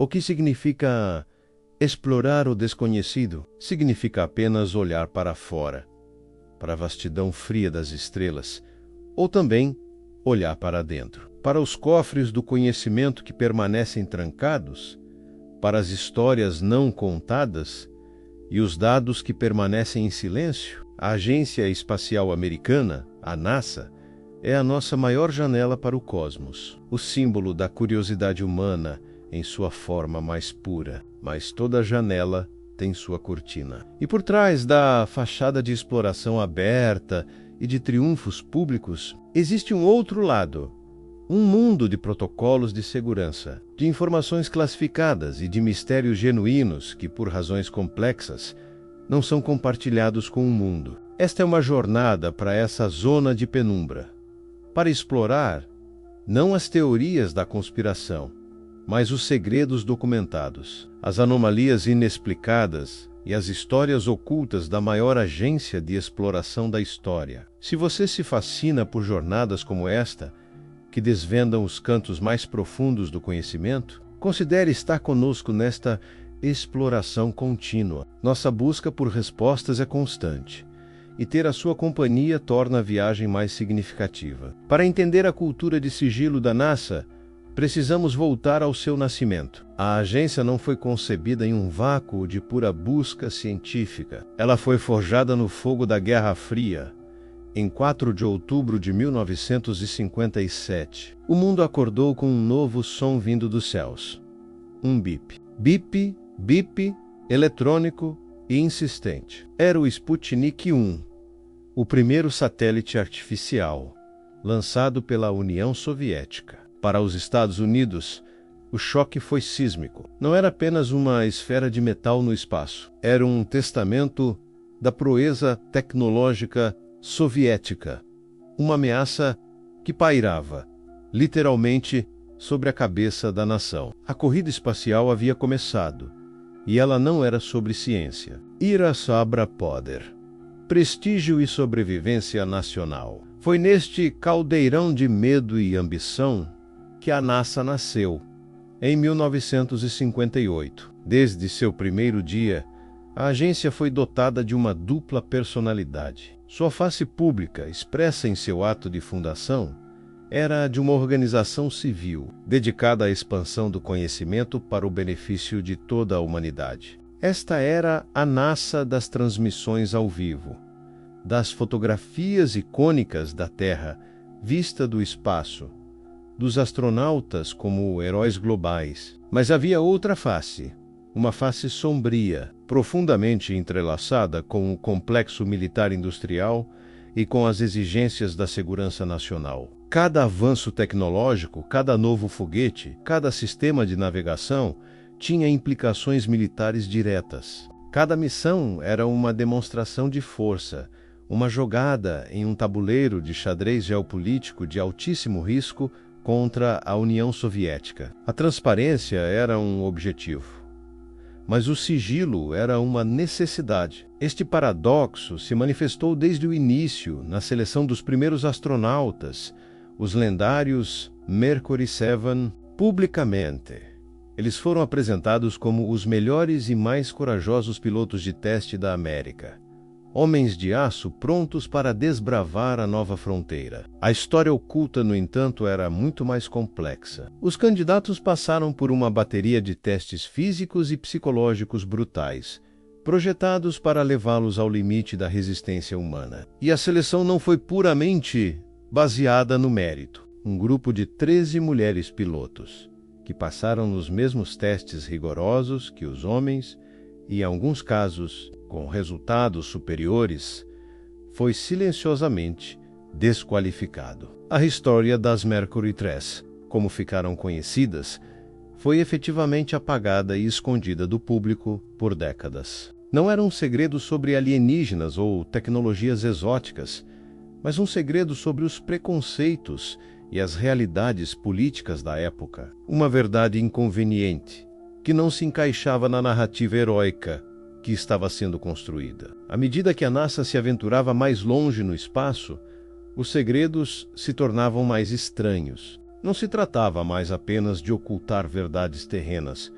O que significa explorar o desconhecido? Significa apenas olhar para fora, para a vastidão fria das estrelas, ou também olhar para dentro, para os cofres do conhecimento que permanecem trancados, para as histórias não contadas e os dados que permanecem em silêncio. A Agência Espacial Americana, a NASA, é a nossa maior janela para o cosmos, o símbolo da curiosidade humana em sua forma mais pura. Mas toda janela tem sua cortina. E por trás da fachada de exploração aberta e de triunfos públicos, existe um outro lado, um mundo de protocolos de segurança, de informações classificadas e de mistérios genuínos que, por razões complexas, não são compartilhados com o mundo. Esta é uma jornada para essa zona de penumbra, para explorar não as teorias da conspiração, mas os segredos documentados, as anomalias inexplicadas e as histórias ocultas da maior agência de exploração da história. Se você se fascina por jornadas como esta, que desvendam os cantos mais profundos do conhecimento, considere estar conosco nesta exploração contínua. Nossa busca por respostas é constante, e ter a sua companhia torna a viagem mais significativa. Para entender a cultura de sigilo da NASA, precisamos voltar ao seu nascimento. A agência não foi concebida em um vácuo de pura busca científica. Ela foi forjada no fogo da Guerra Fria, em 4 de outubro de 1957. O mundo acordou com um novo som vindo dos céus. Um bip. Bip, bip, eletrônico e insistente. Era o Sputnik 1, o primeiro satélite artificial, lançado pela União Soviética. Para os Estados Unidos, o choque foi sísmico. Não era apenas uma esfera de metal no espaço. Era um testamento da proeza tecnológica soviética. Uma ameaça que pairava, literalmente, sobre a cabeça da nação. A corrida espacial havia começado, e ela não era sobre ciência. Ira Sabra Poder. Prestígio e sobrevivência nacional. Foi neste caldeirão de medo e ambição que a NASA nasceu, em 1958. Desde seu primeiro dia, a agência foi dotada de uma dupla personalidade. Sua face pública, expressa em seu ato de fundação, era de uma organização civil, dedicada à expansão do conhecimento para o benefício de toda a humanidade. Esta era a NASA das transmissões ao vivo, das fotografias icônicas da Terra vista do espaço, dos astronautas como heróis globais. Mas havia outra face, uma face sombria, profundamente entrelaçada com o complexo militar industrial e com as exigências da segurança nacional. Cada avanço tecnológico, cada novo foguete, cada sistema de navegação tinha implicações militares diretas. Cada missão era uma demonstração de força, uma jogada em um tabuleiro de xadrez geopolítico de altíssimo risco contra a União Soviética. A transparência era um objetivo, mas o sigilo era uma necessidade. Este paradoxo se manifestou desde o início na seleção dos primeiros astronautas, os lendários Mercury 7, publicamente. Eles foram apresentados como os melhores e mais corajosos pilotos de teste da América. Homens de aço prontos para desbravar a nova fronteira. A história oculta, no entanto, era muito mais complexa. Os candidatos passaram por uma bateria de testes físicos e psicológicos brutais, projetados para levá-los ao limite da resistência humana. E a seleção não foi puramente baseada no mérito. Um grupo de 13 mulheres pilotos, que passaram nos mesmos testes rigorosos que os homens e, em alguns casos, com resultados superiores, foi silenciosamente desqualificado. A história das Mercury 3, como ficaram conhecidas, foi efetivamente apagada e escondida do público por décadas. Não era um segredo sobre alienígenas ou tecnologias exóticas, mas um segredo sobre os preconceitos e as realidades políticas da época. Uma verdade inconveniente, que não se encaixava na narrativa heróica que estava sendo construída. À medida que a NASA se aventurava mais longe no espaço, os segredos se tornavam mais estranhos. Não se tratava mais apenas de ocultar verdades terrenas,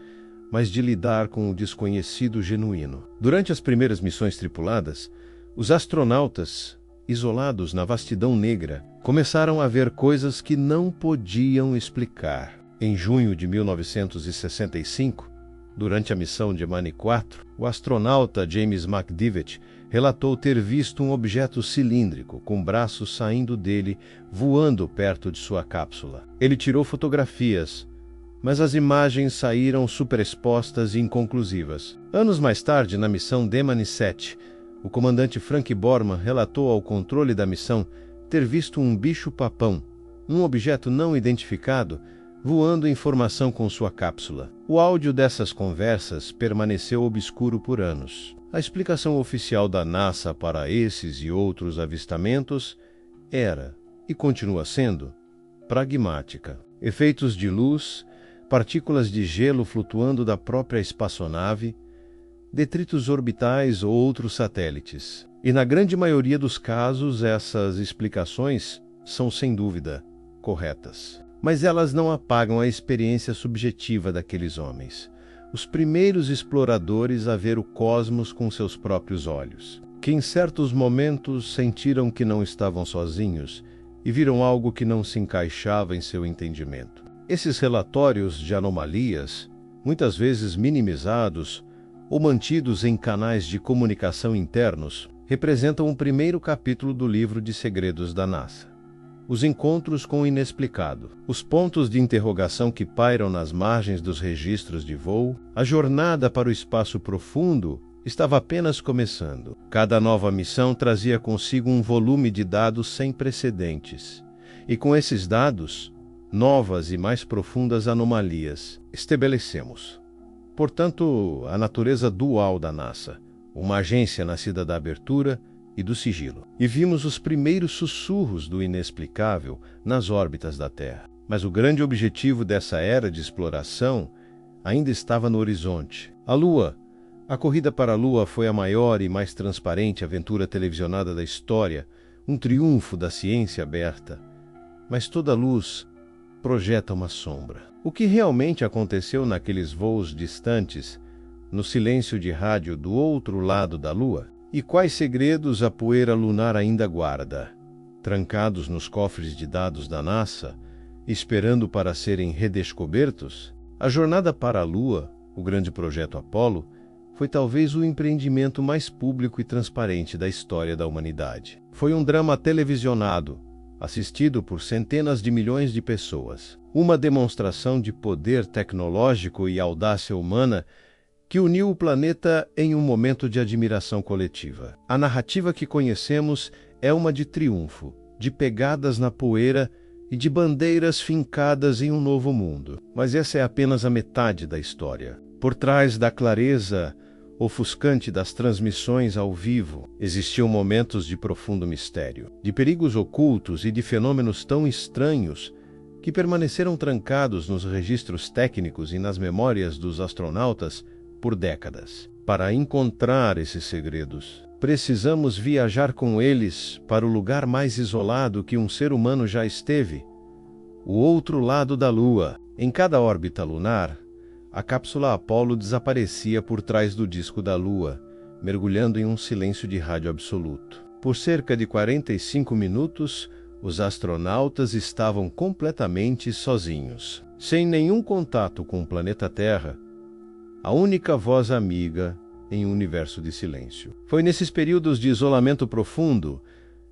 mas de lidar com o desconhecido genuíno. Durante as primeiras missões tripuladas, os astronautas, isolados na vastidão negra, começaram a ver coisas que não podiam explicar. Em junho de 1965, durante a missão de Gemini 4, o astronauta James McDivitt relatou ter visto um objeto cilíndrico com braços saindo dele, voando perto de sua cápsula. Ele tirou fotografias, mas as imagens saíram superexpostas e inconclusivas. Anos mais tarde, na missão Gemini 7, o comandante Frank Borman relatou ao controle da missão ter visto um bicho-papão, um objeto não identificado, voando em formação com sua cápsula. O áudio dessas conversas permaneceu obscuro por anos. A explicação oficial da NASA para esses e outros avistamentos era, e continua sendo, pragmática. Efeitos de luz, partículas de gelo flutuando da própria espaçonave, detritos orbitais ou outros satélites. E na grande maioria dos casos, essas explicações são, sem dúvida, corretas. Mas elas não apagam a experiência subjetiva daqueles homens, os primeiros exploradores a ver o cosmos com seus próprios olhos, que em certos momentos sentiram que não estavam sozinhos e viram algo que não se encaixava em seu entendimento. Esses relatórios de anomalias, muitas vezes minimizados ou mantidos em canais de comunicação internos, representam o primeiro capítulo do livro de segredos da NASA. Os encontros com o inexplicado, os pontos de interrogação que pairam nas margens dos registros de voo, a jornada para o espaço profundo estava apenas começando. Cada nova missão trazia consigo um volume de dados sem precedentes. E com esses dados, novas e mais profundas anomalias estabelecemos. Portanto, a natureza dual da NASA, uma agência nascida da abertura e do sigilo. E vimos os primeiros sussurros do inexplicável nas órbitas da Terra. Mas o grande objetivo dessa era de exploração ainda estava no horizonte. A Lua. A corrida para a Lua foi a maior e mais transparente aventura televisionada da história, um triunfo da ciência aberta. Mas toda luz projeta uma sombra. O que realmente aconteceu naqueles voos distantes, no silêncio de rádio do outro lado da Lua? E quais segredos a poeira lunar ainda guarda, trancados nos cofres de dados da NASA, esperando para serem redescobertos? A jornada para a Lua, o grande projeto Apollo, foi talvez o empreendimento mais público e transparente da história da humanidade. Foi um drama televisionado, assistido por centenas de milhões de pessoas. Uma demonstração de poder tecnológico e audácia humana que uniu o planeta em um momento de admiração coletiva. A narrativa que conhecemos é uma de triunfo, de pegadas na poeira e de bandeiras fincadas em um novo mundo. Mas essa é apenas a metade da história. Por trás da clareza ofuscante das transmissões ao vivo, existiam momentos de profundo mistério, de perigos ocultos e de fenômenos tão estranhos que permaneceram trancados nos registros técnicos e nas memórias dos astronautas por décadas. Para encontrar esses segredos, precisamos viajar com eles para o lugar mais isolado que um ser humano já esteve, o outro lado da Lua. Em cada órbita lunar, a cápsula Apollo desaparecia por trás do disco da Lua, mergulhando em um silêncio de rádio absoluto. Por cerca de 45 minutos, os astronautas estavam completamente sozinhos, sem nenhum contato com o planeta Terra, a única voz amiga em um universo de silêncio. Foi nesses períodos de isolamento profundo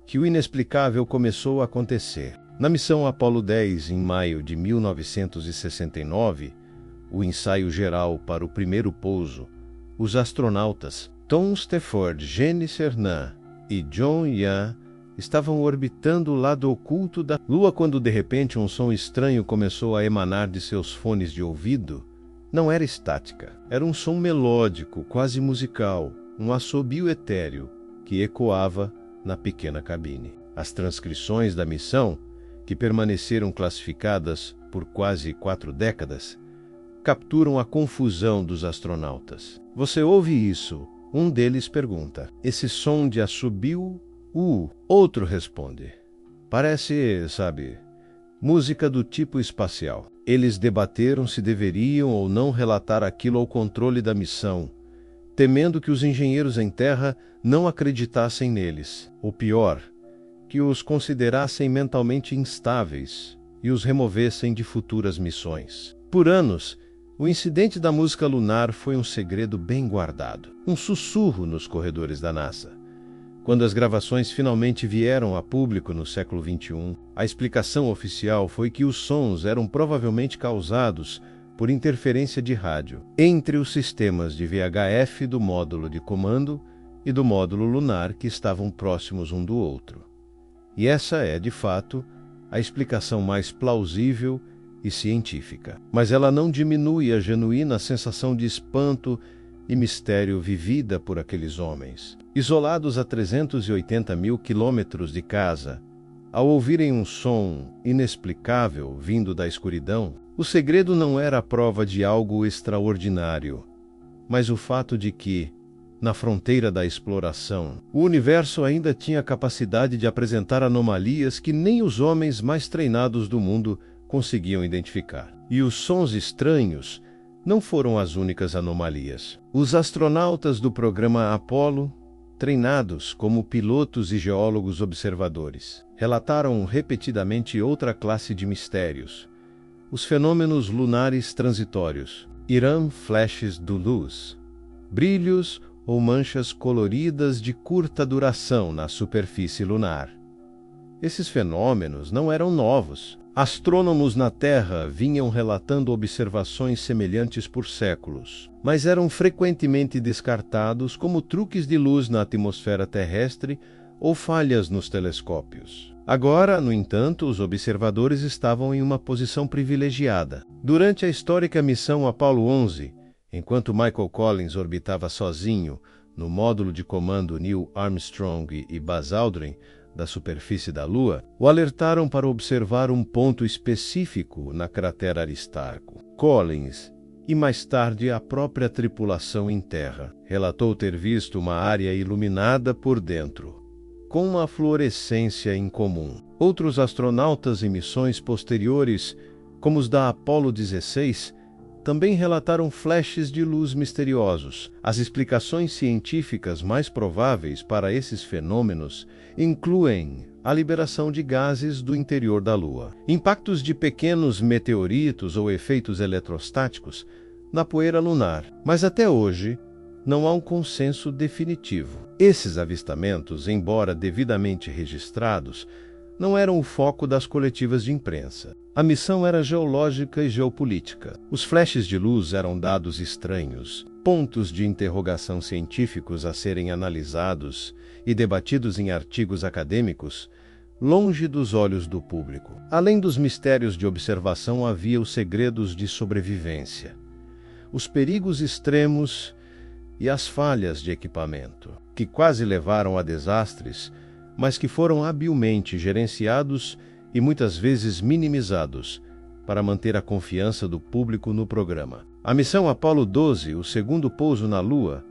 que o inexplicável começou a acontecer. Na missão Apollo 10, em maio de 1969, o ensaio geral para o primeiro pouso, os astronautas Tom Stafford, Gene Cernan e John Young estavam orbitando o lado oculto da Lua quando de repente um som estranho começou a emanar de seus fones de ouvido. Não era estática, era um som melódico, quase musical, um assobio etéreo que ecoava na pequena cabine. As transcrições da missão, que permaneceram classificadas por quase 4 décadas, capturam a confusão dos astronautas. Você ouve isso? Um deles pergunta. Esse som de assobio? Outro responde. Parece, sabe, música do tipo espacial. Eles debateram se deveriam ou não relatar aquilo ao controle da missão, temendo que os engenheiros em terra não acreditassem neles, ou pior, que os considerassem mentalmente instáveis e os removessem de futuras missões. Por anos, o incidente da música lunar foi um segredo bem guardado, um sussurro nos corredores da NASA. Quando as gravações finalmente vieram a público no século XXI, a explicação oficial foi que os sons eram provavelmente causados por interferência de rádio entre os sistemas de VHF do módulo de comando e do módulo lunar que estavam próximos um do outro. E essa é, de fato, a explicação mais plausível e científica. Mas ela não diminui a genuína sensação de espanto e mistério vivida por aqueles homens. Isolados a 380 mil quilômetros de casa, ao ouvirem um som inexplicável vindo da escuridão, o segredo não era a prova de algo extraordinário, mas o fato de que, na fronteira da exploração, o universo ainda tinha a capacidade de apresentar anomalias que nem os homens mais treinados do mundo conseguiam identificar. E os sons estranhos não foram as únicas anomalias. Os astronautas do programa Apollo, treinados como pilotos e geólogos observadores, relataram repetidamente outra classe de mistérios: os fenômenos lunares transitórios, Irã flashes de luz, brilhos ou manchas coloridas de curta duração na superfície lunar. Esses fenômenos não eram novos. Astrônomos na Terra vinham relatando observações semelhantes por séculos, mas eram frequentemente descartados como truques de luz na atmosfera terrestre ou falhas nos telescópios. Agora, no entanto, os observadores estavam em uma posição privilegiada. Durante a histórica missão Apollo 11, enquanto Michael Collins orbitava sozinho no módulo de comando Neil Armstrong e Buzz Aldrin da superfície da Lua, o alertaram para observar um ponto específico na cratera Aristarco. Collins, e mais tarde a própria tripulação em terra, relatou ter visto uma área iluminada por dentro, com uma fluorescência incomum. Outros astronautas em missões posteriores, como os da Apollo 16, também relataram flashes de luz misteriosos. As explicações científicas mais prováveis para esses fenômenos incluem a liberação de gases do interior da Lua, impactos de pequenos meteoritos ou efeitos eletrostáticos na poeira lunar. Mas até hoje, não há um consenso definitivo. Esses avistamentos, embora devidamente registrados, não eram o foco das coletivas de imprensa. A missão era geológica e geopolítica. Os flashes de luz eram dados estranhos, pontos de interrogação científicos a serem analisados e debatidos em artigos acadêmicos, longe dos olhos do público. Além dos mistérios de observação, havia os segredos de sobrevivência, os perigos extremos e as falhas de equipamento, que quase levaram a desastres, mas que foram habilmente gerenciados e muitas vezes minimizados para manter a confiança do público no programa. A missão Apollo 12, o segundo pouso na Lua,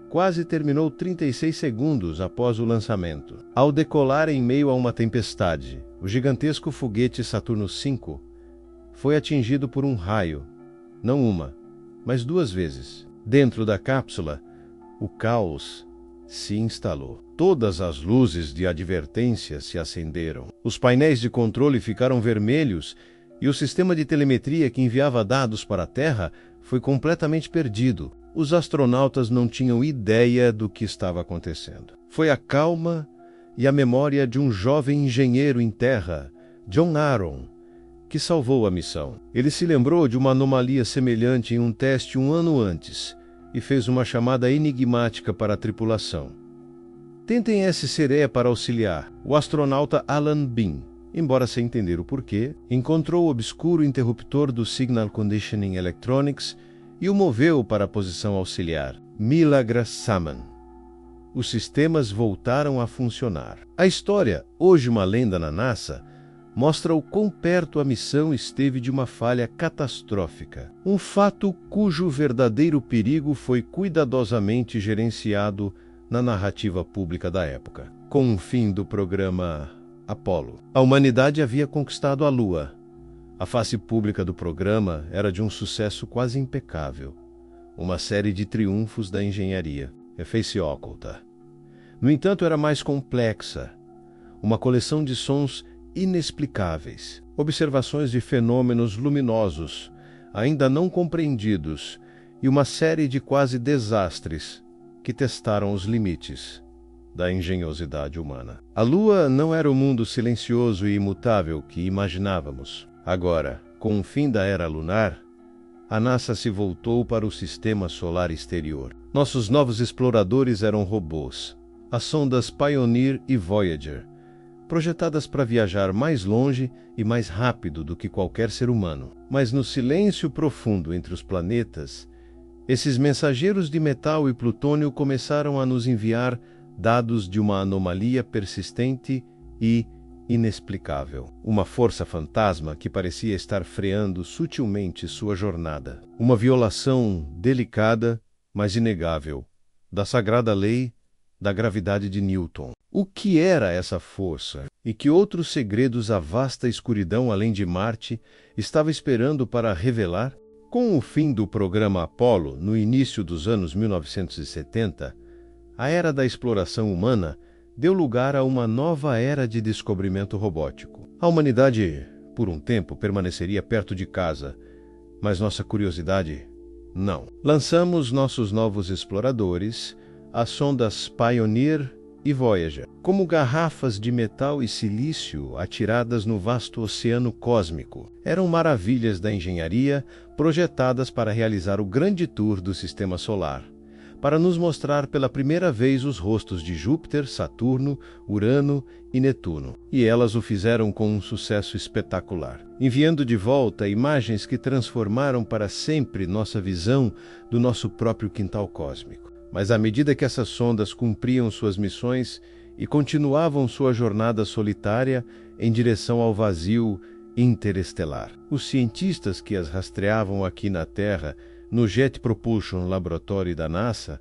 quase terminou 36 segundos após o lançamento. Ao decolar em meio a uma tempestade, o gigantesco foguete Saturno V foi atingido por um raio, não uma, mas duas vezes. Dentro da cápsula, o caos se instalou. Todas as luzes de advertência se acenderam. Os painéis de controle ficaram vermelhos e o sistema de telemetria que enviava dados para a Terra foi completamente perdido. Os astronautas não tinham ideia do que estava acontecendo. Foi a calma e a memória de um jovem engenheiro em terra, John Aaron, que salvou a missão. Ele se lembrou de uma anomalia semelhante em um teste um ano antes e fez uma chamada enigmática para a tripulação. Tentem SCRE para auxiliar. O astronauta Alan Bean, embora sem entender o porquê, encontrou o obscuro interruptor do Signal Conditioning Electronics e o moveu para a posição auxiliar. Milagrousamente, os sistemas voltaram a funcionar. A história, hoje uma lenda na NASA, mostra o quão perto a missão esteve de uma falha catastrófica. Um fato cujo verdadeiro perigo foi cuidadosamente gerenciado na narrativa pública da época. Com o fim do programa Apollo, a humanidade havia conquistado a Lua, A face pública do programa era de um sucesso quase impecável. Uma série de triunfos da engenharia, efeice oculta. No entanto, era mais complexa. Uma coleção de sons inexplicáveis, observações de fenômenos luminosos, ainda não compreendidos, e uma série de quase desastres que testaram os limites da engenhosidade humana. A Lua não era o mundo silencioso e imutável que imaginávamos. Agora, com o fim da era lunar, a NASA se voltou para o sistema solar exterior. Nossos novos exploradores eram robôs, as sondas Pioneer e Voyager, projetadas para viajar mais longe e mais rápido do que qualquer ser humano. Mas no silêncio profundo entre os planetas, esses mensageiros de metal e plutônio começaram a nos enviar dados de uma anomalia persistente e inexplicável. Uma força fantasma que parecia estar freando sutilmente sua jornada. Uma violação delicada, mas inegável, da sagrada lei da gravidade de Newton. O que era essa força? E que outros segredos a vasta escuridão além de Marte estava esperando para revelar? Com o fim do programa Apollo, no início dos anos 1970, a era da exploração humana deu lugar a uma nova era de descobrimento robótico. A humanidade, por um tempo, permaneceria perto de casa, mas nossa curiosidade, não. Lançamos nossos novos exploradores, as sondas Pioneer e Voyager, como garrafas de metal e silício atiradas no vasto oceano cósmico. Eram maravilhas da engenharia projetadas para realizar o grande tour do Sistema Solar, para nos mostrar pela primeira vez os rostos de Júpiter, Saturno, Urano e Netuno. E elas o fizeram com um sucesso espetacular, enviando de volta imagens que transformaram para sempre nossa visão do nosso próprio quintal cósmico. Mas à medida que essas sondas cumpriam suas missões e continuavam sua jornada solitária em direção ao vazio interestelar, os cientistas que as rastreavam aqui na Terra, no Jet Propulsion Laboratory da NASA,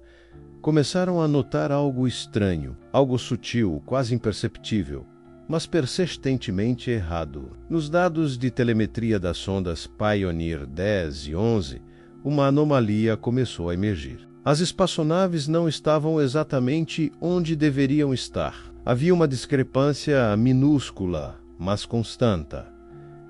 começaram a notar algo estranho, algo sutil, quase imperceptível, mas persistentemente errado. Nos dados de telemetria das sondas Pioneer 10 e 11, uma anomalia começou a emergir. As espaçonaves não estavam exatamente onde deveriam estar. Havia uma discrepância minúscula, mas constante,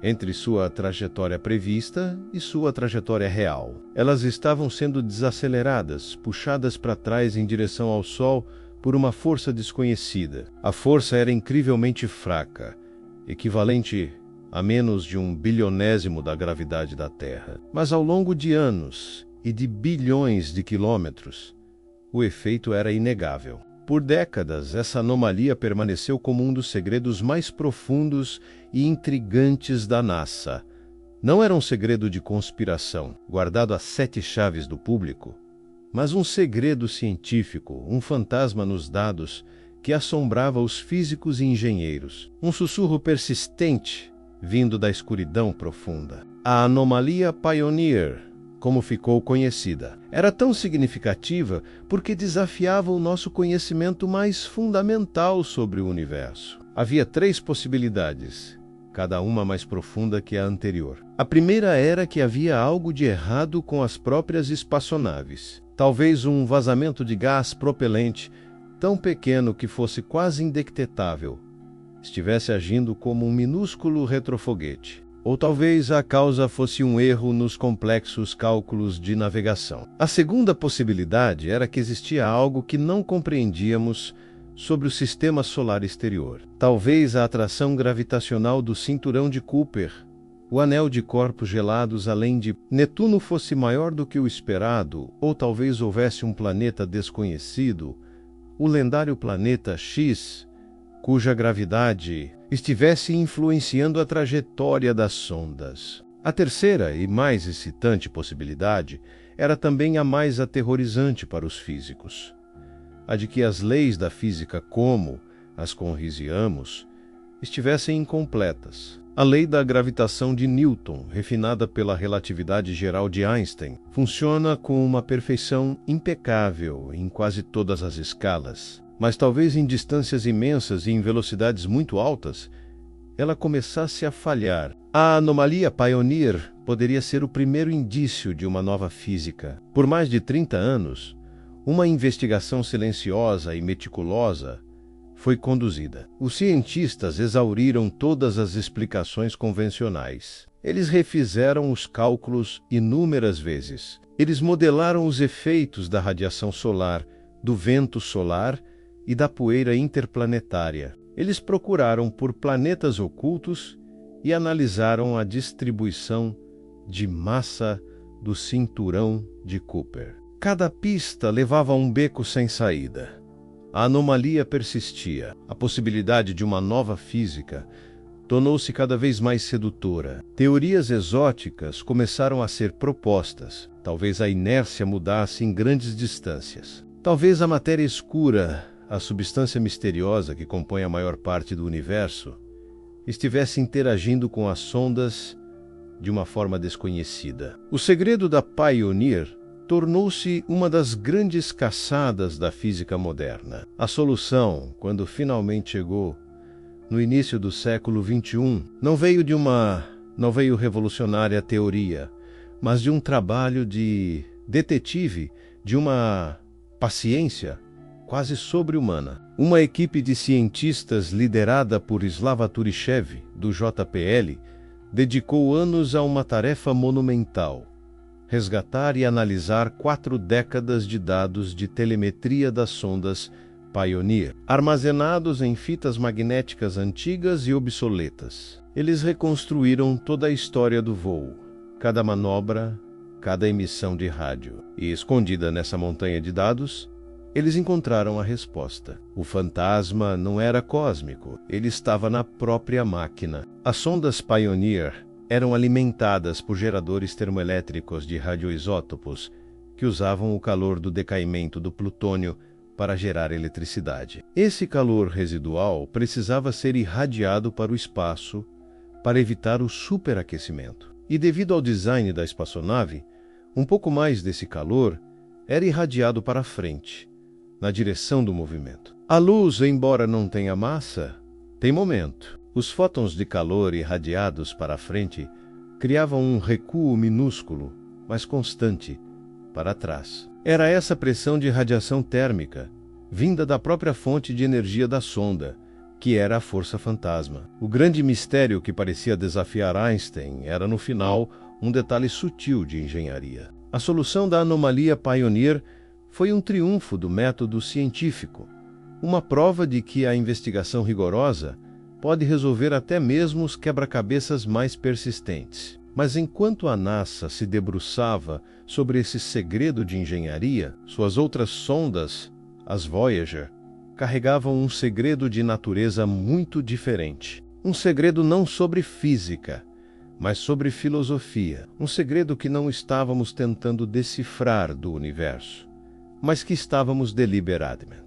entre sua trajetória prevista e sua trajetória real. Elas estavam sendo desaceleradas, puxadas para trás em direção ao Sol por uma força desconhecida. A força era incrivelmente fraca, equivalente a menos de 1/1000º da gravidade da Terra. Mas ao longo de anos e de bilhões de quilômetros, o efeito era inegável. Por décadas, essa anomalia permaneceu como um dos segredos mais profundos e intrigantes da NASA. Não era um segredo de conspiração, guardado às 7 chaves do público, mas um segredo científico, um fantasma nos dados que assombrava os físicos e engenheiros. Um sussurro persistente vindo da escuridão profunda. A anomalia Pioneer, como ficou conhecida, era tão significativa porque desafiava o nosso conhecimento mais fundamental sobre o universo. Havia 3 possibilidades, cada uma mais profunda que a anterior. A primeira era que havia algo de errado com as próprias espaçonaves. Talvez um vazamento de gás propelente, tão pequeno que fosse quase indetectável, estivesse agindo como um minúsculo retrofoguete. Ou talvez a causa fosse um erro nos complexos cálculos de navegação. A segunda possibilidade era que existia algo que não compreendíamos sobre o sistema solar exterior. Talvez a atração gravitacional do cinturão de Kuiper, o anel de corpos gelados além de Netuno fosse maior do que o esperado, ou talvez houvesse um planeta desconhecido, o lendário planeta X, cuja gravidade estivesse influenciando a trajetória das sondas. A terceira e mais excitante possibilidade era também a mais aterrorizante para os físicos. A de que as leis da física como as conhecíamos estivessem incompletas. A lei da gravitação de Newton, refinada pela relatividade geral de Einstein, funciona com uma perfeição impecável em quase todas as escalas. Mas talvez em distâncias imensas e em velocidades muito altas, ela começasse a falhar, A anomalia Pioneer poderia ser o primeiro indício de uma nova física. Por mais de 30 anos, uma investigação silenciosa e meticulosa foi conduzida. Os cientistas exauriram todas as explicações convencionais. Eles refizeram os cálculos inúmeras vezes. Eles modelaram os efeitos da radiação solar, do vento solar e da poeira interplanetária. Eles procuraram por planetas ocultos e analisaram a distribuição de massa do cinturão de Kuiper. Cada pista levava a um beco sem saída. A anomalia persistia. A possibilidade de uma nova física tornou-se cada vez mais sedutora. Teorias exóticas começaram a ser propostas. Talvez a inércia mudasse em grandes distâncias. Talvez a matéria escura, a substância misteriosa que compõe a maior parte do universo, estivesse interagindo com as sondas de uma forma desconhecida. O segredo da Pioneer tornou-se uma das grandes caçadas da física moderna. A solução, quando finalmente chegou, no início do século XXI, não veio revolucionária teoria, mas de um trabalho de detetive, de uma paciência quase sobre-humana. Uma equipe de cientistas liderada por Slava Turishev, do JPL, dedicou anos a uma tarefa monumental: resgatar e analisar 4 décadas de dados de telemetria das sondas Pioneer, armazenados em fitas magnéticas antigas e obsoletas. Eles reconstruíram toda a história do voo, cada manobra, cada emissão de rádio. E, escondida nessa montanha de dados, eles encontraram a resposta. O fantasma não era cósmico, ele estava na própria máquina. As sondas Pioneer eram alimentadas por geradores termoelétricos de radioisótopos que usavam o calor do decaimento do plutônio para gerar eletricidade. Esse calor residual precisava ser irradiado para o espaço para evitar o superaquecimento. E devido ao design da espaçonave, um pouco mais desse calor era irradiado para frente, na direção do movimento. A luz, embora não tenha massa, tem momento. Os fótons de calor irradiados para frente criavam um recuo minúsculo, mas constante, para trás. Era essa pressão de radiação térmica, vinda da própria fonte de energia da sonda, que era a força fantasma. O grande mistério que parecia desafiar Einstein era, no final, um detalhe sutil de engenharia. A solução da anomalia Pioneer foi um triunfo do método científico, uma prova de que a investigação rigorosa pode resolver até mesmo os quebra-cabeças mais persistentes. Mas enquanto a NASA se debruçava sobre esse segredo de engenharia, suas outras sondas, as Voyager, carregavam um segredo de natureza muito diferente. Um segredo não sobre física, mas sobre filosofia. Um segredo que não estávamos tentando decifrar do universo, mas que estávamos deliberadamente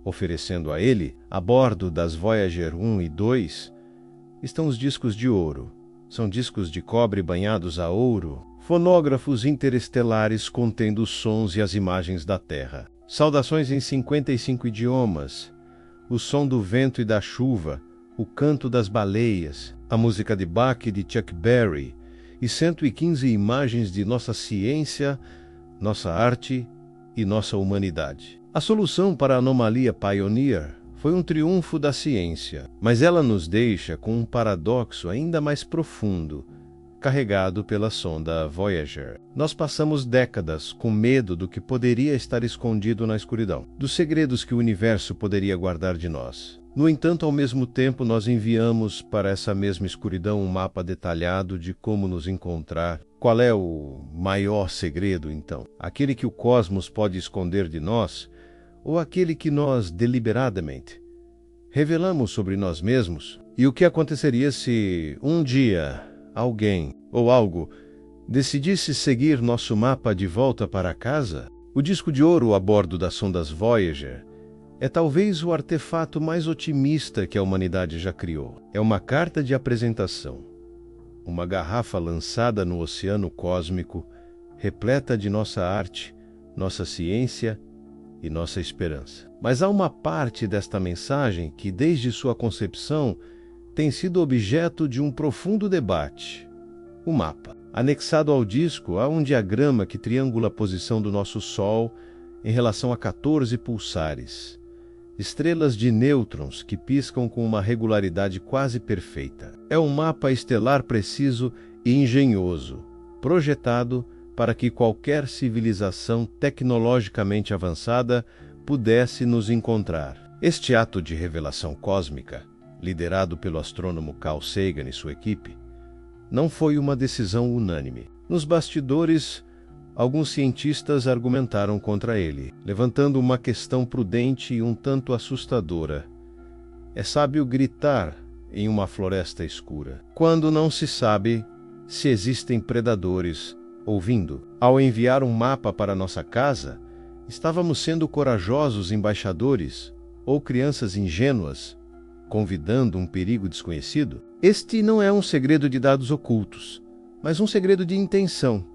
oferecendo a ele. A bordo das Voyager 1 e 2 estão os discos de ouro. São discos de cobre banhados a ouro, fonógrafos interestelares contendo os sons e as imagens da Terra. Saudações em 55 idiomas, o som do vento e da chuva, o canto das baleias, a música de Bach e de Chuck Berry, e 115 imagens de nossa ciência, nossa arte e nossa humanidade. A solução para a anomalia Pioneer foi um triunfo da ciência, mas ela nos deixa com um paradoxo ainda mais profundo, carregado pela sonda Voyager. Nós passamos décadas com medo do que poderia estar escondido na escuridão, dos segredos que o universo poderia guardar de nós. No entanto, ao mesmo tempo, nós enviamos para essa mesma escuridão um mapa detalhado de como nos encontrar. Qual é o maior segredo, então? Aquele que o cosmos pode esconder de nós, ou aquele que nós, deliberadamente, revelamos sobre nós mesmos? E o que aconteceria se, um dia, alguém ou algo decidisse seguir nosso mapa de volta para casa? O disco de ouro a bordo das sondas Voyager é talvez o artefato mais otimista que a humanidade já criou. É uma carta de apresentação, uma garrafa lançada no oceano cósmico, repleta de nossa arte, nossa ciência e nossa esperança. Mas há uma parte desta mensagem que, desde sua concepção, tem sido objeto de um profundo debate. O mapa. Anexado ao disco há um diagrama que triangula a posição do nosso Sol em relação a 14 pulsares, estrelas de nêutrons que piscam com uma regularidade quase perfeita. É um mapa estelar preciso e engenhoso, projetado para que qualquer civilização tecnologicamente avançada pudesse nos encontrar. Este ato de revelação cósmica, liderado pelo astrônomo Carl Sagan e sua equipe, não foi uma decisão unânime. Nos bastidores, alguns cientistas argumentaram contra ele, levantando uma questão prudente e um tanto assustadora. É sábio gritar em uma floresta escura, quando não se sabe se existem predadores ouvindo. Ao enviar um mapa para nossa casa, estávamos sendo corajosos embaixadores ou crianças ingênuas, convidando um perigo desconhecido? Este não é um segredo de dados ocultos, mas um segredo de intenção,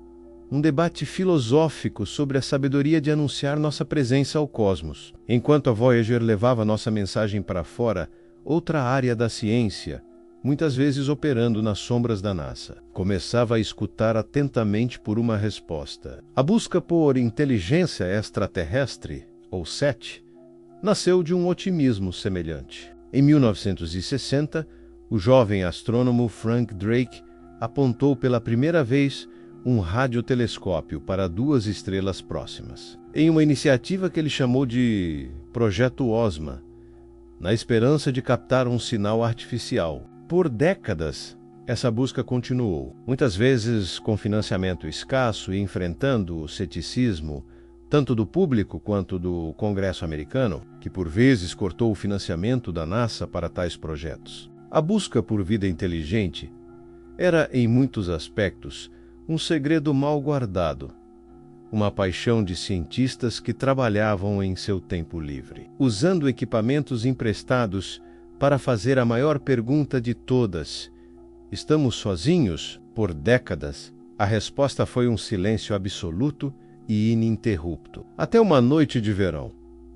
um debate filosófico sobre a sabedoria de anunciar nossa presença ao cosmos. Enquanto a Voyager levava nossa mensagem para fora, outra área da ciência, muitas vezes operando nas sombras da NASA, começava a escutar atentamente por uma resposta. A busca por inteligência extraterrestre, ou SET, nasceu de um otimismo semelhante. Em 1960, o jovem astrônomo Frank Drake apontou pela primeira vez um radiotelescópio para duas estrelas próximas, em uma iniciativa que ele chamou de Projeto OSMA, na esperança de captar um sinal artificial. Por décadas, essa busca continuou, muitas vezes com financiamento escasso e enfrentando o ceticismo tanto do público quanto do Congresso americano, que por vezes cortou o financiamento da NASA para tais projetos. A busca por vida inteligente era, em muitos aspectos, um segredo mal guardado, uma paixão de cientistas que trabalhavam em seu tempo livre, usando equipamentos emprestados para fazer a maior pergunta de todas: estamos sozinhos? Por décadas, a resposta foi um silêncio absoluto e ininterrupto. Até uma noite de verão,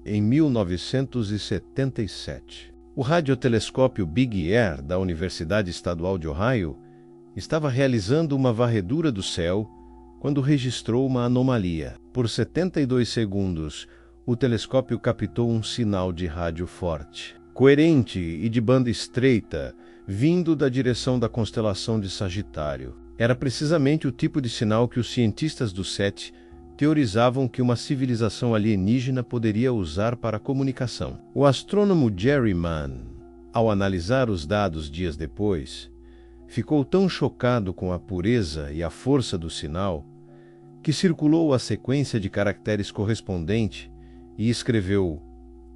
em 1977, o radiotelescópio Big Air da Universidade Estadual de Ohio estava realizando uma varredura do céu quando registrou uma anomalia. Por 72 segundos, o telescópio captou um sinal de rádio forte, coerente e de banda estreita, vindo da direção da constelação de Sagitário. Era precisamente o tipo de sinal que os cientistas do SET teorizavam que uma civilização alienígena poderia usar para comunicação. O astrônomo Jerry Mann, ao analisar os dados dias depois, ficou tão chocado com a pureza e a força do sinal que circulou a sequência de caracteres correspondente e escreveu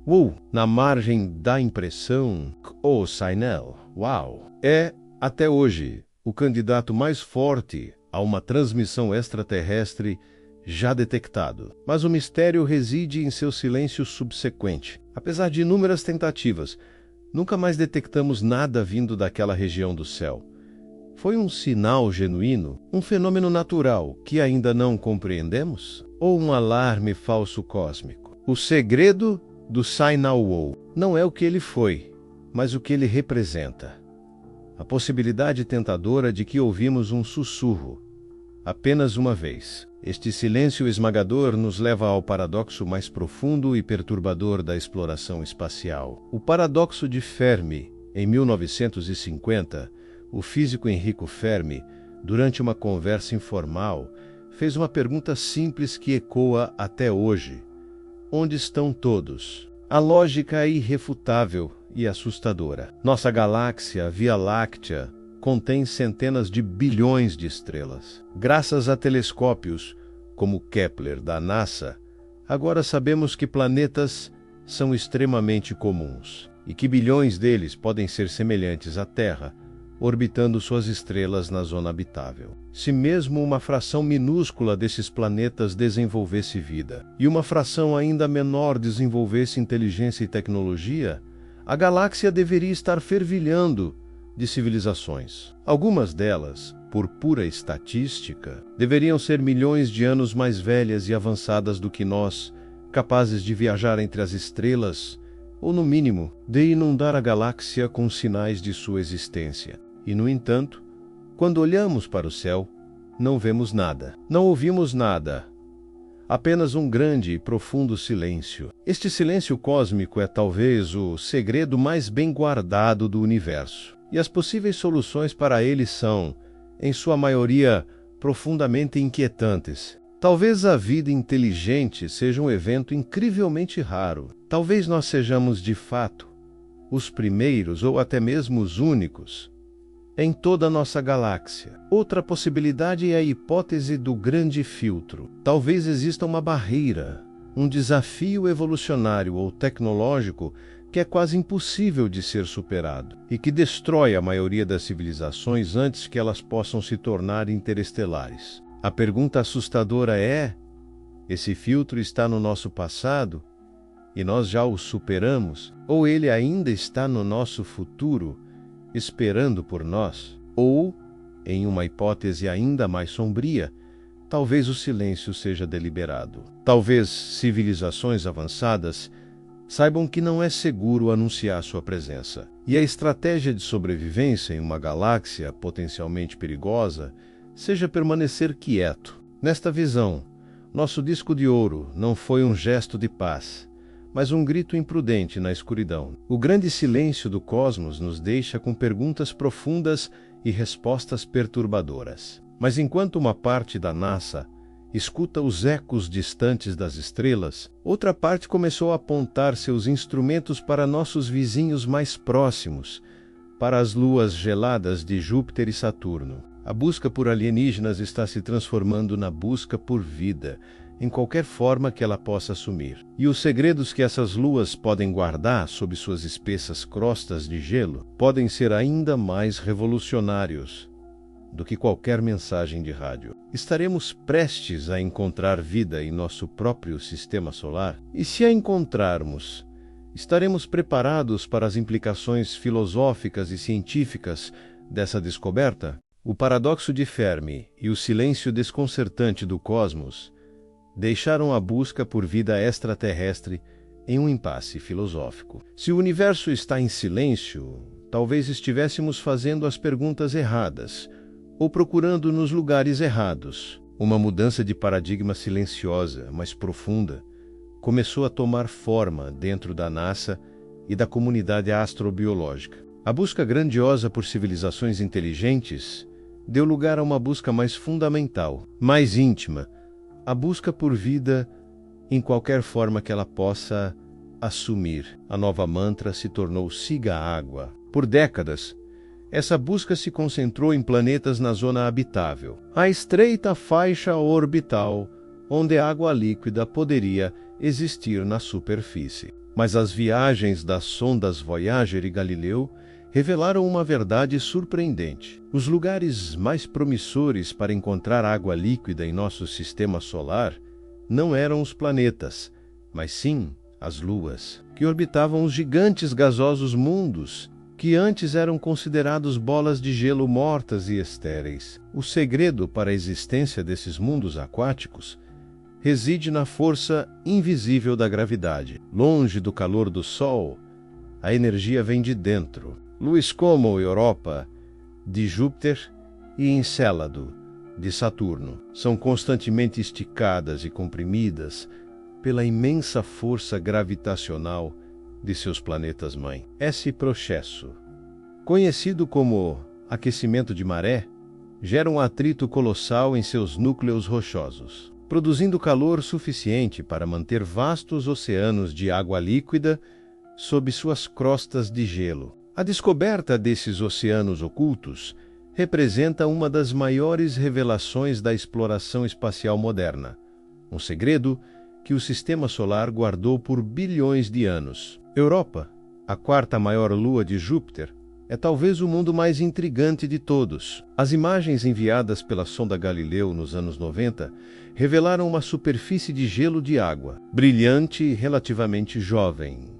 "Uou" na margem da impressão. O Sinel, uau, é, até hoje, o candidato mais forte a uma transmissão extraterrestre já detectado. Mas o mistério reside em seu silêncio subsequente. Apesar de inúmeras tentativas, nunca mais detectamos nada vindo daquela região do céu. Foi um sinal genuíno? Um fenômeno natural que ainda não compreendemos? Ou um alarme falso cósmico? O segredo do Sinal não é o que ele foi, mas o que ele representa. A possibilidade tentadora de que ouvimos um sussurro, apenas uma vez. Este silêncio esmagador nos leva ao paradoxo mais profundo e perturbador da exploração espacial. O paradoxo de Fermi. Em 1950, o físico Enrico Fermi, durante uma conversa informal, fez uma pergunta simples que ecoa até hoje: onde estão todos? A lógica é irrefutável e assustadora. Nossa galáxia, a Via Láctea, contém centenas de bilhões de estrelas. Graças a telescópios, como Kepler da NASA, agora sabemos que planetas são extremamente comuns e que bilhões deles podem ser semelhantes à Terra, orbitando suas estrelas na zona habitável. Se mesmo uma fração minúscula desses planetas desenvolvesse vida, e uma fração ainda menor desenvolvesse inteligência e tecnologia, a galáxia deveria estar fervilhando de civilizações. Algumas delas, por pura estatística, deveriam ser milhões de anos mais velhas e avançadas do que nós, capazes de viajar entre as estrelas ou no mínimo, de inundar a galáxia com sinais de sua existência. E, no entanto, quando olhamos para o céu, não vemos nada, não ouvimos nada, apenas um grande e profundo silêncio. Este silêncio cósmico é talvez o segredo mais bem guardado do universo. E as possíveis soluções para ele são, em sua maioria, profundamente inquietantes. Talvez a vida inteligente seja um evento incrivelmente raro. Talvez nós sejamos, de fato, os primeiros ou até mesmo os únicos em toda a nossa galáxia. Outra possibilidade é a hipótese do grande filtro. Talvez exista uma barreira, um desafio evolucionário ou tecnológico que é quase impossível de ser superado e que destrói a maioria das civilizações antes que elas possam se tornar interestelares. A pergunta assustadora é: esse filtro está no nosso passado e nós já o superamos? Ou ele ainda está no nosso futuro, esperando por nós? Ou, em uma hipótese ainda mais sombria, talvez o silêncio seja deliberado. Talvez civilizações avançadas saibam que não é seguro anunciar sua presença. E a estratégia de sobrevivência em uma galáxia potencialmente perigosa seja permanecer quieto. Nesta visão, nosso disco de ouro não foi um gesto de paz, mas um grito imprudente na escuridão. O grande silêncio do cosmos nos deixa com perguntas profundas e respostas perturbadoras. Mas enquanto uma parte da NASA escuta os ecos distantes das estrelas, outra parte começou a apontar seus instrumentos para nossos vizinhos mais próximos, para as luas geladas de Júpiter e Saturno. A busca por alienígenas está se transformando na busca por vida, em qualquer forma que ela possa assumir. E os segredos que essas luas podem guardar sob suas espessas crostas de gelo podem ser ainda mais revolucionários do que qualquer mensagem de rádio. Estaremos prestes a encontrar vida em nosso próprio sistema solar? E se a encontrarmos, estaremos preparados para as implicações filosóficas e científicas dessa descoberta? O paradoxo de Fermi e o silêncio desconcertante do cosmos deixaram a busca por vida extraterrestre em um impasse filosófico. Se o universo está em silêncio, talvez estivéssemos fazendo as perguntas erradas, ou procurando nos lugares errados. Uma mudança de paradigma silenciosa, mas profunda, começou a tomar forma dentro da NASA e da comunidade astrobiológica. A busca grandiosa por civilizações inteligentes deu lugar a uma busca mais fundamental, mais íntima, a busca por vida em qualquer forma que ela possa assumir. A nova mantra se tornou siga a água. Por décadas, essa busca se concentrou em planetas na zona habitável, a estreita faixa orbital onde a água líquida poderia existir na superfície. Mas as viagens das sondas Voyager e Galileu revelaram uma verdade surpreendente. Os lugares mais promissores para encontrar água líquida em nosso sistema solar não eram os planetas, mas sim as luas, que orbitavam os gigantes gasosos mundos, que antes eram considerados bolas de gelo mortas e estéreis. O segredo para a existência desses mundos aquáticos reside na força invisível da gravidade. Longe do calor do Sol, a energia vem de dentro. Luas como Europa, de Júpiter, e Encélado, de Saturno, são constantemente esticadas e comprimidas pela imensa força gravitacional de seus planetas-mãe. Esse processo, conhecido como aquecimento de maré, gera um atrito colossal em seus núcleos rochosos, produzindo calor suficiente para manter vastos oceanos de água líquida sob suas crostas de gelo. A descoberta desses oceanos ocultos representa uma das maiores revelações da exploração espacial moderna, um segredo que o Sistema Solar guardou por bilhões de anos. Europa, a quarta maior lua de Júpiter, é talvez o mundo mais intrigante de todos. As imagens enviadas pela sonda Galileu nos anos 90 revelaram uma superfície de gelo de água, brilhante e relativamente jovem,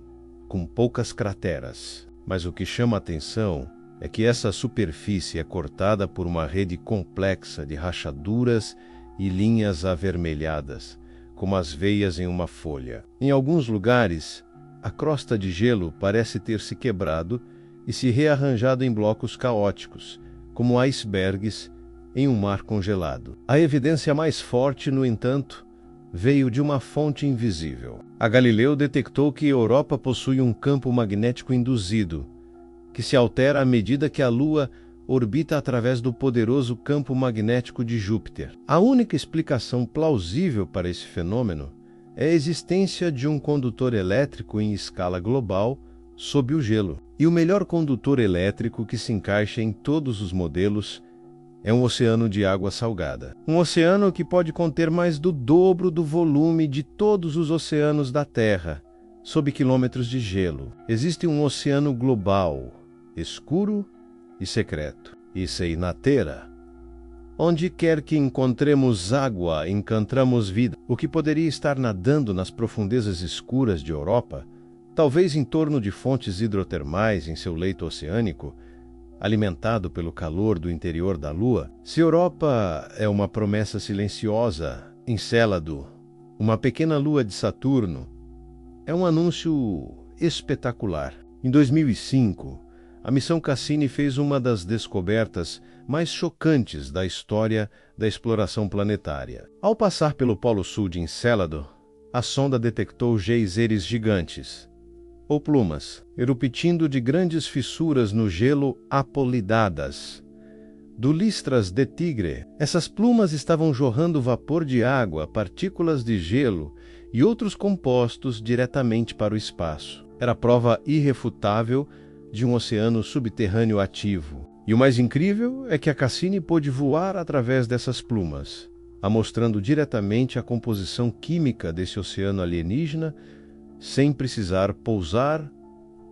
com poucas crateras. Mas o que chama a atenção é que essa superfície é cortada por uma rede complexa de rachaduras e linhas avermelhadas, como as veias em uma folha. Em alguns lugares, a crosta de gelo parece ter se quebrado e se rearranjado em blocos caóticos, como icebergs em um mar congelado. A evidência mais forte, no entanto, veio de uma fonte invisível. A Galileu detectou que a Europa possui um campo magnético induzido, que se altera à medida que a Lua orbita através do poderoso campo magnético de Júpiter. A única explicação plausível para esse fenômeno é a existência de um condutor elétrico em escala global sob o gelo. E o melhor condutor elétrico que se encaixa em todos os modelos é um oceano de água salgada. Um oceano que pode conter mais do dobro do volume de todos os oceanos da Terra, sob quilômetros de gelo. Existe um oceano global, escuro e secreto. Isso é Inatera. Onde quer que encontremos água, encontramos vida. O que poderia estar nadando nas profundezas escuras de Europa, talvez em torno de fontes hidrotermais em seu leito oceânico, alimentado pelo calor do interior da Lua. Se Europa é uma promessa silenciosa, Encélado, uma pequena lua de Saturno, é um anúncio espetacular. Em 2005, a missão Cassini fez uma das descobertas mais chocantes da história da exploração planetária. Ao passar pelo Polo Sul de Encélado, a sonda detectou geysers gigantes, ou plumas, eruptando de grandes fissuras no gelo apolidadas. Do Listras de Tigre, essas plumas estavam jorrando vapor de água, partículas de gelo e outros compostos diretamente para o espaço. Era prova irrefutável de um oceano subterrâneo ativo. E o mais incrível é que a Cassini pôde voar através dessas plumas, amostrando diretamente a composição química desse oceano alienígena, sem precisar pousar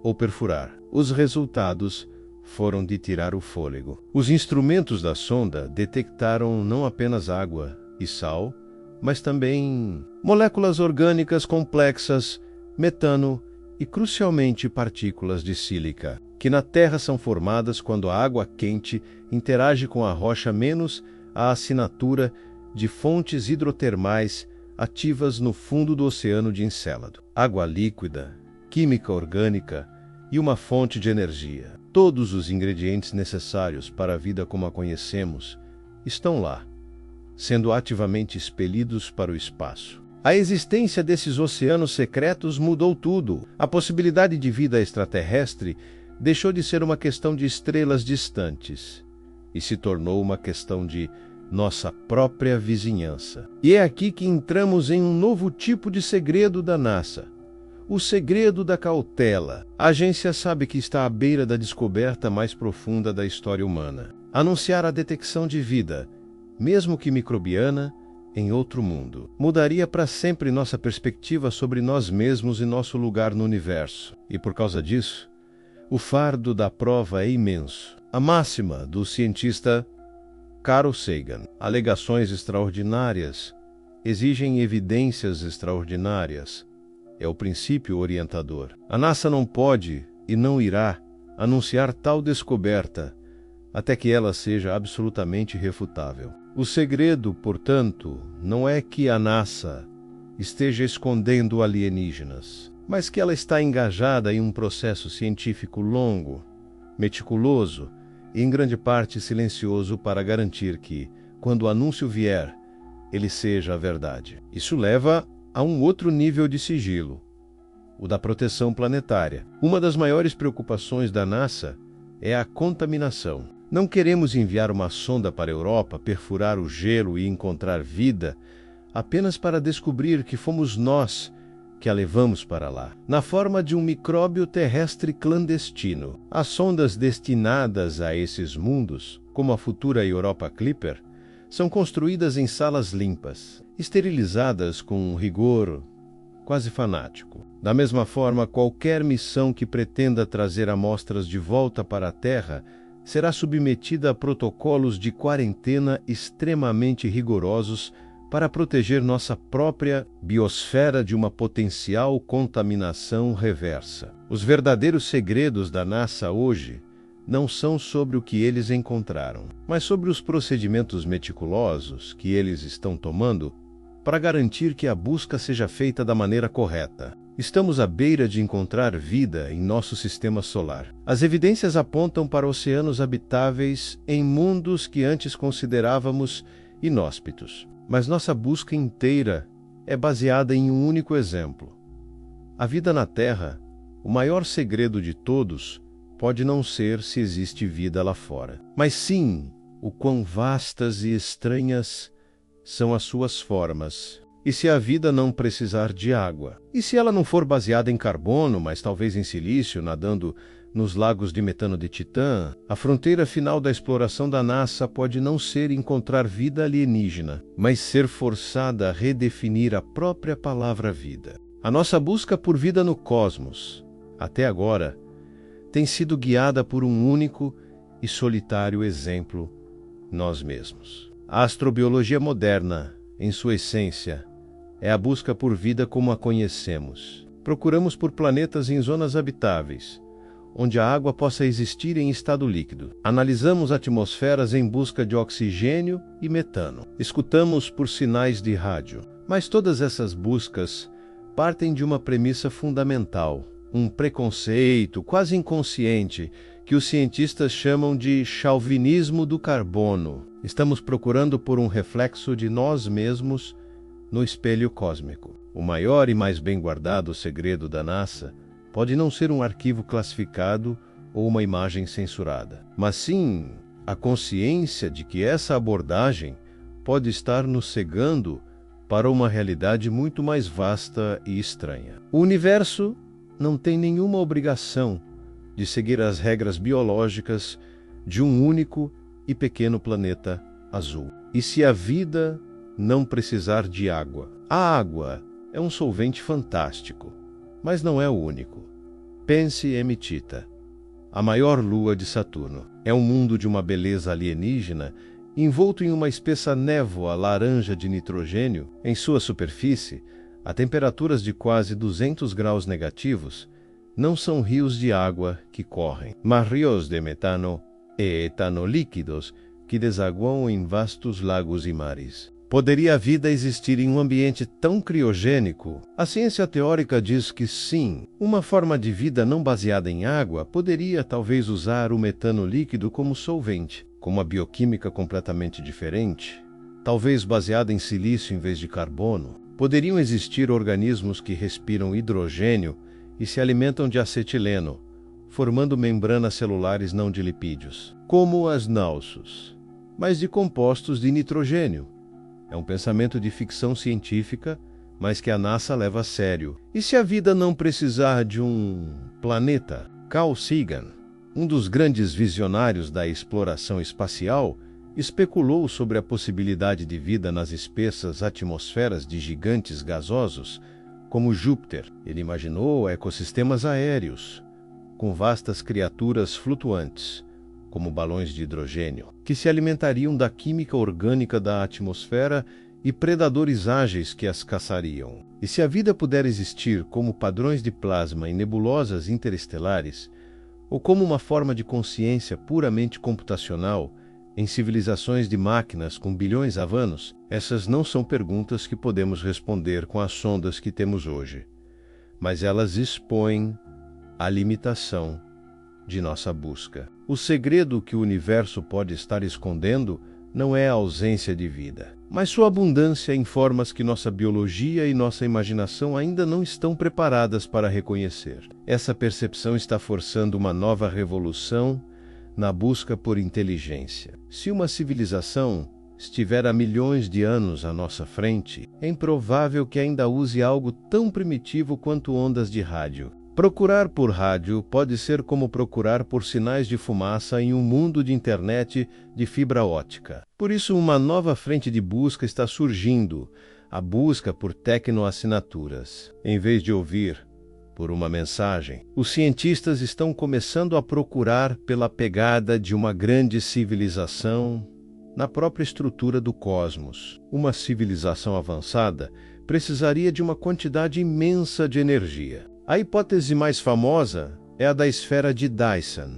ou perfurar. Os resultados foram de tirar o fôlego. Os instrumentos da sonda detectaram não apenas água e sal, mas também moléculas orgânicas complexas, metano e, crucialmente, partículas de sílica, que na Terra são formadas quando a água quente interage com a rocha menos a assinatura de fontes hidrotermais ativas no fundo do oceano de Encélado. Água líquida, química orgânica e uma fonte de energia. Todos os ingredientes necessários para a vida como a conhecemos estão lá, sendo ativamente expelidos para o espaço. A existência desses oceanos secretos mudou tudo. A possibilidade de vida extraterrestre deixou de ser uma questão de estrelas distantes e se tornou uma questão de nossa própria vizinhança. E é aqui que entramos em um novo tipo de segredo da NASA. O segredo da cautela. A agência sabe que está à beira da descoberta mais profunda da história humana. Anunciar a detecção de vida, mesmo que microbiana, em outro mundo, mudaria para sempre nossa perspectiva sobre nós mesmos e nosso lugar no universo. E por causa disso, o fardo da prova é imenso. A máxima do cientista Carl Sagan: alegações extraordinárias exigem evidências extraordinárias. É o princípio orientador. A NASA não pode e não irá anunciar tal descoberta até que ela seja absolutamente refutável. O segredo, portanto, não é que a NASA esteja escondendo alienígenas, mas que ela está engajada em um processo científico longo, meticuloso e em grande parte silencioso para garantir que, quando o anúncio vier, ele seja a verdade. Isso leva a um outro nível de sigilo, o da proteção planetária. Uma das maiores preocupações da NASA é a contaminação. Não queremos enviar uma sonda para a Europa, perfurar o gelo e encontrar vida, apenas para descobrir que fomos nós que a levamos para lá, na forma de um micróbio terrestre clandestino. As sondas destinadas a esses mundos, como a futura Europa Clipper, são construídas em salas limpas, esterilizadas com um rigor quase fanático. Da mesma forma, qualquer missão que pretenda trazer amostras de volta para a Terra será submetida a protocolos de quarentena extremamente rigorosos para proteger nossa própria biosfera de uma potencial contaminação reversa. Os verdadeiros segredos da NASA hoje não são sobre o que eles encontraram, mas sobre os procedimentos meticulosos que eles estão tomando para garantir que a busca seja feita da maneira correta. Estamos à beira de encontrar vida em nosso sistema solar. As evidências apontam para oceanos habitáveis em mundos que antes considerávamos inóspitos. Mas nossa busca inteira é baseada em um único exemplo. A vida na Terra, o maior segredo de todos, pode não ser se existe vida lá fora, mas sim o quão vastas e estranhas são as suas formas. E se a vida não precisar de água? E se ela não for baseada em carbono, mas talvez em silício, nadando nos lagos de metano de Titã? A fronteira final da exploração da NASA pode não ser encontrar vida alienígena, mas ser forçada a redefinir a própria palavra vida. A nossa busca por vida no cosmos, até agora, tem sido guiada por um único e solitário exemplo: nós mesmos. A astrobiologia moderna, em sua essência, é a busca por vida como a conhecemos. Procuramos por planetas em zonas habitáveis, onde a água possa existir em estado líquido. Analisamos atmosferas em busca de oxigênio e metano. Escutamos por sinais de rádio. Mas todas essas buscas partem de uma premissa fundamental, um preconceito quase inconsciente que os cientistas chamam de chauvinismo do carbono. Estamos procurando por um reflexo de nós mesmos no espelho cósmico. O maior e mais bem guardado segredo da NASA pode não ser um arquivo classificado ou uma imagem censurada, mas sim a consciência de que essa abordagem pode estar nos cegando para uma realidade muito mais vasta e estranha. O universo não tem nenhuma obrigação de seguir as regras biológicas de um único e pequeno planeta azul. E se a vida não precisar de água? A água é um solvente fantástico, mas não é o único. Pense em Tita, a maior lua de Saturno. É um mundo de uma beleza alienígena, envolto em uma espessa névoa laranja de nitrogênio. Em sua superfície, a temperaturas de quase 200 graus negativos, não são rios de água que correm, mas rios de metano e etano líquidos que desaguam em vastos lagos e mares. Poderia a vida existir em um ambiente tão criogênico? A ciência teórica diz que sim. Uma forma de vida não baseada em água poderia talvez usar o metano líquido como solvente, com uma bioquímica completamente diferente, talvez baseada em silício em vez de carbono. Poderiam existir organismos que respiram hidrogênio e se alimentam de acetileno, formando membranas celulares não de lipídios, como as náuseas, mas de compostos de nitrogênio. É um pensamento de ficção científica, mas que a NASA leva a sério. E se a vida não precisar de um planeta? Carl Sagan, um dos grandes visionários da exploração espacial, especulou sobre a possibilidade de vida nas espessas atmosferas de gigantes gasosos, como Júpiter. Ele imaginou ecossistemas aéreos, com vastas criaturas flutuantes, como balões de hidrogênio, que se alimentariam da química orgânica da atmosfera e predadores ágeis que as caçariam. E se a vida puder existir como padrões de plasma em nebulosas interestelares, ou como uma forma de consciência puramente computacional em civilizações de máquinas com bilhões de anos, essas não são perguntas que podemos responder com as sondas que temos hoje, mas elas expõem a limitação de nossa busca. O segredo que o universo pode estar escondendo não é a ausência de vida, mas sua abundância em formas que nossa biologia e nossa imaginação ainda não estão preparadas para reconhecer. Essa percepção está forçando uma nova revolução na busca por inteligência. Se uma civilização estiver há milhões de anos à nossa frente, é improvável que ainda use algo tão primitivo quanto ondas de rádio. Procurar por rádio pode ser como procurar por sinais de fumaça em um mundo de internet de fibra ótica. Por isso, uma nova frente de busca está surgindo, a busca por tecnoassinaturas. Em vez de ouvir por uma mensagem, os cientistas estão começando a procurar pela pegada de uma grande civilização na própria estrutura do cosmos. Uma civilização avançada precisaria de uma quantidade imensa de energia. A hipótese mais famosa é a da esfera de Dyson,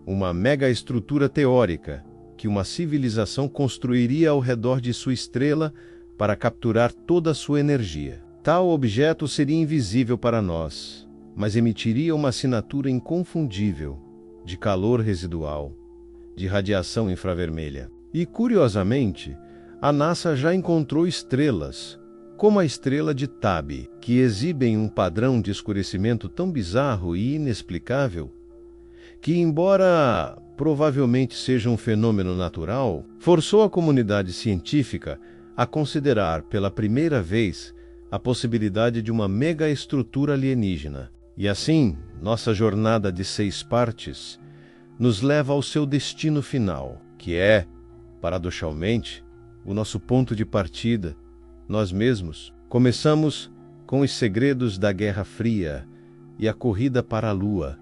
uma megaestrutura teórica que uma civilização construiria ao redor de sua estrela para capturar toda a sua energia. Tal objeto seria invisível para nós, mas emitiria uma assinatura inconfundível de calor residual, de radiação infravermelha. E, curiosamente, a NASA já encontrou estrelas, como a estrela de Tabi, que exibem um padrão de escurecimento tão bizarro e inexplicável que, embora provavelmente seja um fenômeno natural, forçou a comunidade científica a considerar pela primeira vez a possibilidade de uma megaestrutura alienígena. E assim, nossa jornada de 6 partes nos leva ao seu destino final, que é, paradoxalmente, o nosso ponto de partida, nós mesmos. Começamos com os segredos da Guerra Fria e a corrida para a Lua.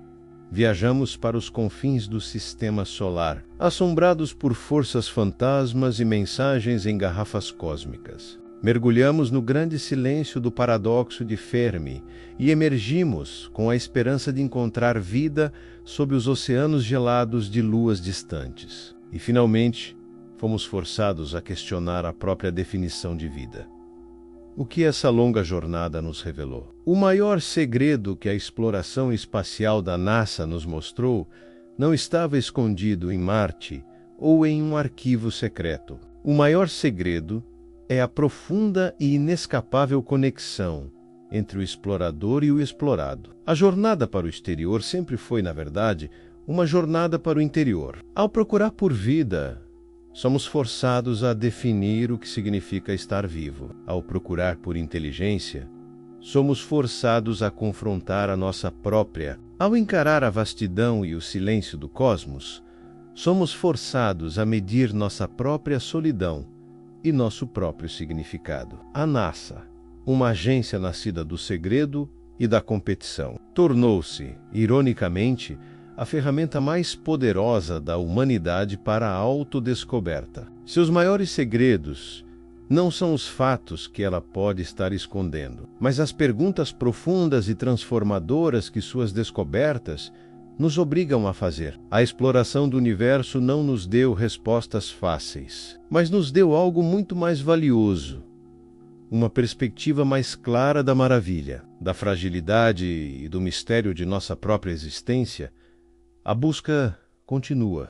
Viajamos para os confins do Sistema Solar, assombrados por forças fantasmas e mensagens em garrafas cósmicas. Mergulhamos no grande silêncio do paradoxo de Fermi e emergimos com a esperança de encontrar vida sob os oceanos gelados de luas distantes. E, finalmente, fomos forçados a questionar a própria definição de vida. O que essa longa jornada nos revelou? O maior segredo que a exploração espacial da NASA nos mostrou não estava escondido em Marte ou em um arquivo secreto. O maior segredo é a profunda e inescapável conexão entre o explorador e o explorado. A jornada para o exterior sempre foi, na verdade, uma jornada para o interior. Ao procurar por vida, somos forçados a definir o que significa estar vivo. Ao procurar por inteligência, somos forçados a confrontar a nossa própria. Ao encarar a vastidão e o silêncio do cosmos, somos forçados a medir nossa própria solidão e nosso próprio significado. A NASA, uma agência nascida do segredo e da competição, tornou-se, ironicamente, a ferramenta mais poderosa da humanidade para a autodescoberta. Seus maiores segredos não são os fatos que ela pode estar escondendo, mas as perguntas profundas e transformadoras que suas descobertas nos obrigam a fazer. A exploração do universo não nos deu respostas fáceis, mas nos deu algo muito mais valioso, uma perspectiva mais clara da maravilha, da fragilidade e do mistério de nossa própria existência. A busca continua.